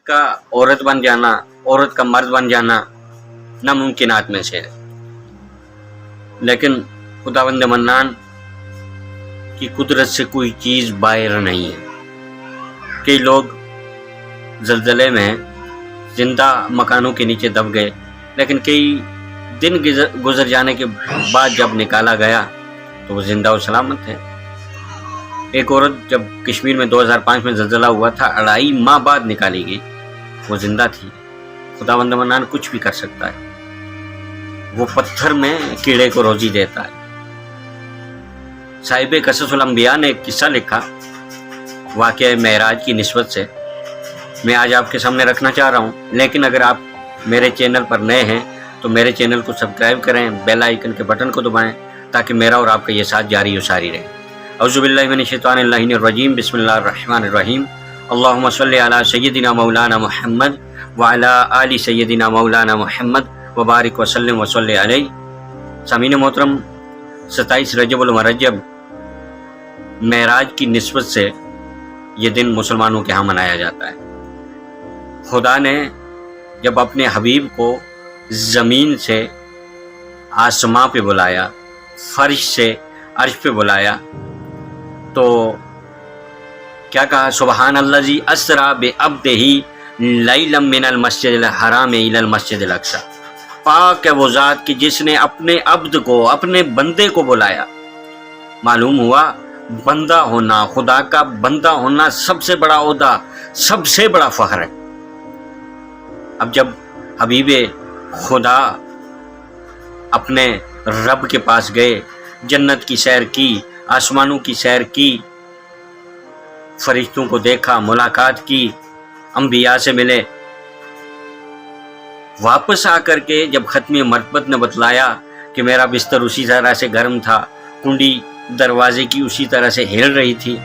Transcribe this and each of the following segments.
का औरत बन जाना, औरत का मर्द बन जाना नामुमकिनात में से है। लेकिन खुदावंद मन्नान की कुदरत से कोई चीज़ बाहर नहीं है। कई लोग ज़लज़ले में जिंदा मकानों के नीचे दब गए, लेकिन कई दिन गुजर जाने के बाद जब निकाला गया तो वो जिंदा और सलामत है। एक औरत जब कश्मीर में 2005 में ज़लज़ला हुआ था, 2.5 माह बाद निकाली गई, वो जिंदा थी। खुदावंद मन्नान कुछ भी कर सकता है। वो पत्थर में कीड़े को रोजी देता है। साहिब क़ससुल अंबिया ने एक किस्सा लिखा वाक़या मेराज की निस्बत से, मैं आज आपके सामने रखना चाह रहा हूँ। लेकिन अगर आप मेरे चैनल पर नए हैं तो मेरे चैनल को सब्सक्राइब करें, बेल आइकन के बटन को दबाएं ताकि मेरा और आपका ये साथ जारी और सारी रहे। औज़ुबिल्लाहि मिनश्शैतानिर्रजीम, बिस्मिल्लाहिर्रहमानिर्रहीम। अल्लाहुम्मा सल्लि अला सय्यदिना मौलाना मुहम्मद व अला आलि सय्यदिना मौलाना मुहम्मद व बारिक व सल्लिम व सल्लि अलैहि। सामीन मोहतरम, 27 रजबुल मुरज्जब मेराज की निस्बत से ये दिन मुसलमानों के यहाँ मनाया जाता है। खुदा ने जब अपने हबीब को ज़मीन से आसमां पे बुलाया, फर्श से अर्श पे बुलाया, तो क्या कहा? सुबहान अल्लज़ी अस्रा बिअब्दिही लैलन मिनल मस्जिदिल हराम इलल मस्जिदिल अक्सा। पाक है वो ज़ात कि जिसने अपने अब्द को, अपने बंदे को बुलाया। मालूम हुआ बंदा होना, खुदा का बंदा होना सबसे बड़ा ओहदा, सबसे बड़ा फ़ख्र है। अब जब हबीबे खुदा अपने रब के पास गए, जन्नत की सैर की, आसमानों की सैर की, फरिश्तों को देखा, मुलाकात की, अंबिया से मिले, वापस आकर के जब खत्म मरतबत ने बतलाया कि मेरा बिस्तर उसी तरह से गर्म था, कुंडी दरवाजे की उसी तरह से हिल रही थी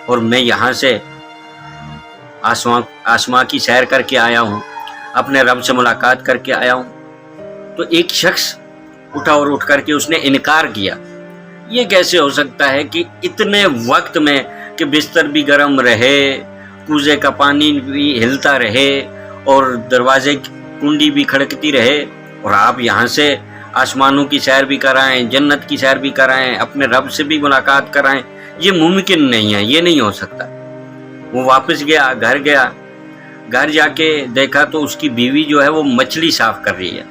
और मैं यहाँ से आसमां की सैर करके आया हूँ, अपने रब से मुलाकात करके आया हूँ, तो एक शख्स उठा और उठ करके उसने इनकार किया। ये कैसे हो सकता है कि इतने वक्त में कि बिस्तर भी गर्म रहे, कूजे का पानी भी हिलता रहे और दरवाजे की कुंडी भी खड़कती रहे, और आप यहाँ से आसमानों की सैर भी कराएं, जन्नत की सैर भी कराएं, अपने रब से भी मुलाकात कराएं? ये मुमकिन नहीं है, ये नहीं हो सकता। वो वापस गया, घर गया, घर जाके देखा तो उसकी बीवी जो है वो मछली साफ़ कर रही है,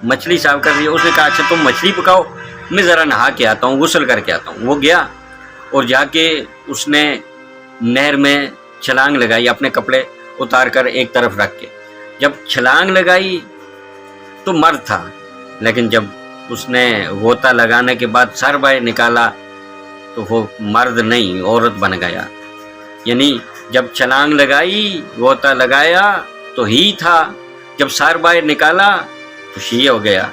मछली साफ़ कर रही है। उसने कहा अच्छा तुम मछली पकाओ, मैं ज़रा नहा के आता हूँ, गुस्ल करके आता हूँ। वो गया और जाके उसने नहर में छलांग लगाई, अपने कपड़े उतार कर एक तरफ रख के। जब छलांग लगाई तो मर्द था, लेकिन जब उसने गोता लगाने के बाद सर बाहर निकाला तो वो मर्द नहीं, औरत बन गया। यानी जब छलांग लगाई, गोता लगाया तो ही था, जब सर बाहर निकाला तो शी हो गया।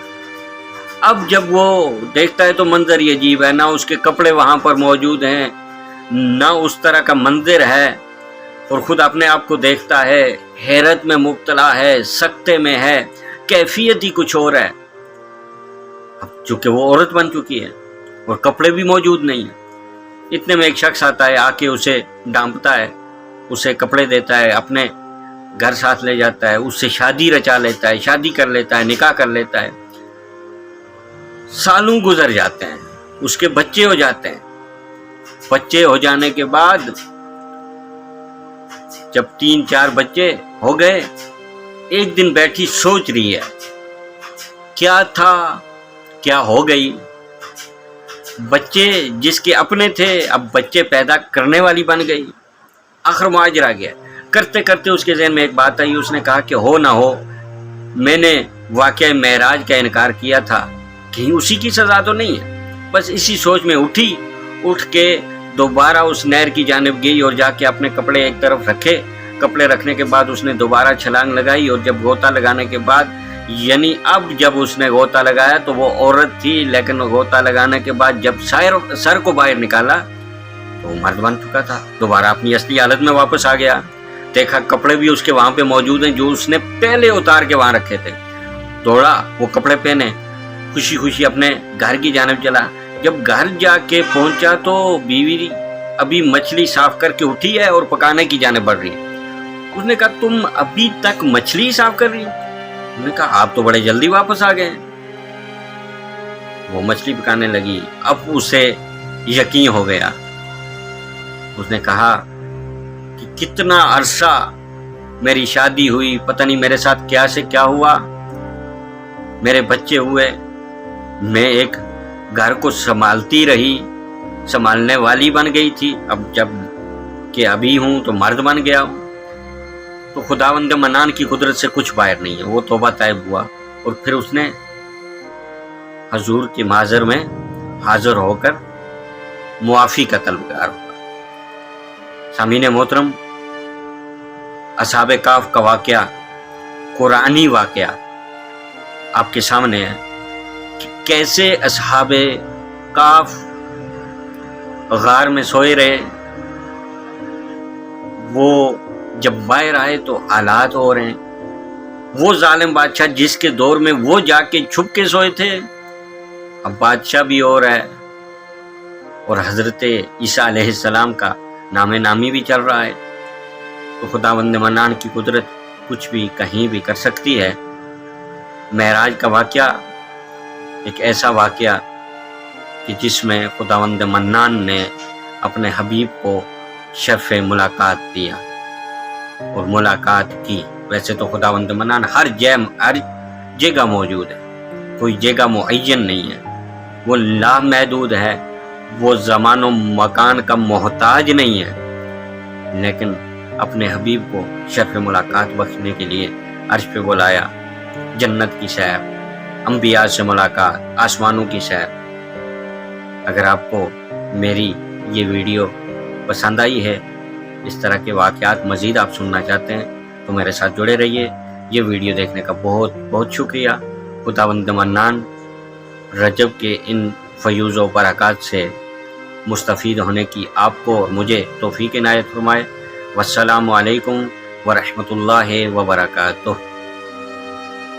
अब जब वो देखता है तो मंजर ये अजीब है, ना उसके कपड़े वहाँ पर मौजूद हैं, ना उस तरह का मंदिर है, और ख़ुद अपने आप को देखता है, हैरत में मुब्तला है, सकते में है, कैफियत ही कुछ और है। अब चूँकि वो औरत बन चुकी है और कपड़े भी मौजूद नहीं है, इतने में एक शख्स आता है, आके उसे डांपता है, उसे कपड़े देता है, अपने घर साथ ले जाता है, उससे शादी रचा लेता है, शादी कर लेता है, निकाह कर लेता है। सालों गुजर जाते हैं, उसके बच्चे हो जाते हैं। बच्चे हो जाने के बाद जब 3-4 बच्चे हो गए, एक दिन बैठी सोच रही है क्या था, क्या हो गई। बच्चे जिसके अपने थे अब बच्चे पैदा करने वाली बन गई। आखिर मुआजरा गया, करते करते उसके ज़हन में एक बात आई। उसने कहा कि हो ना हो, मैंने वाक़या मेराज का इनकार किया था, कहीं उसी की सज़ा तो नहीं है। बस इसी सोच में उठी, उठ के दोबारा उस नहर की जानिब गई और जाके अपने कपड़े एक तरफ रखे। कपड़े रखने के बाद उसने दोबारा छलांग लगाई, और जब गोता लगाने के बाद, यानी अब जब उसने गोता लगाया तो वो औरत थी, लेकिन गोता लगाने के बाद जब सर को बाहर निकाला तो मर्द बन चुका था। दोबारा अपनी असली हालत में वापस आ गया। देखा कपड़े भी उसके वहाँ पे मौजूद हैं जो उसने पहले उतार के वहाँ रखे थे। दौड़ा, वो कपड़े पहने, खुशी खुशी अपने घर की जानिब चला। जब घर जाके पहुंचा तो बीवी अभी मछली साफ करके उठी है और पकाने की जानिब बढ़ रही है। اس نے کہا تم ابھی تک مچھلی صاف کر رہی ہو؟ انہوں نے کہا آپ تو بڑے جلدی واپس آ گئے۔ وہ مچھلی پکانے لگی، اب اسے یقین ہو گیا۔ اس نے کہا کہ کتنا عرصہ میری شادی ہوئی، پتہ نہیں میرے ساتھ کیا سے کیا ہوا، میرے بچے ہوئے، میں ایک گھر کو سنبھالتی رہی، سنبھالنے والی بن گئی تھی، اب جب کہ ابھی ہوں تو مرد بن گیا ہوں۔ تو خداوند منان کی قدرت سے کچھ باہر نہیں ہے۔ وہ توبہ طائب ہوا اور پھر اس نے حضور کی محضر میں حاضر ہو کر معافی کا طلبگار ہوا۔ سامعین محترم، اصحاب کہف کا واقعہ، قرآنی واقعہ آپ کے سامنے ہے کہ کیسے اصحاب کہف غار میں سوئے رہے، وہ جب باہر آئے تو حالات ہو رہے ہیں۔ وہ ظالم بادشاہ جس کے دور میں وہ جا کے چھپ کے سوئے تھے، اب بادشاہ بھی ہو رہا ہے اور حضرت عیسیٰ علیہ السلام کا نام نامی بھی چل رہا ہے۔ تو خداوند منان کی قدرت کچھ بھی کہیں بھی کر سکتی ہے۔ معراج کا واقعہ ایک ایسا واقعہ کہ جس میں خداوند منان نے اپنے حبیب کو شرف ملاقات دیا اور ملاقات کی۔ ویسے تو خداوند منان ہر جگہ موجود ہے، کوئی جگہ معین نہیں ہے، وہ لامحدود ہے، وہ زمان و مکان کا محتاج نہیں ہے، لیکن اپنے حبیب کو شرف ملاقات بخشنے کے لیے عرش پہ بلایا، جنت کی سیر، انبیاء سے ملاقات، آسمانوں کی سیر۔ اگر آپ کو میری یہ ویڈیو پسند آئی ہے، اس طرح کے واقعات مزید آپ سننا چاہتے ہیں تو میرے ساتھ جڑے رہیے۔ یہ ویڈیو دیکھنے کا بہت بہت شکریہ۔ خداوند منان رجب کے ان فیوز و برکات سے مستفید ہونے کی آپ کو اور مجھے توفیق عنایت فرمائے۔ والسلام علیکم ورحمۃ اللہ وبرکاتہ۔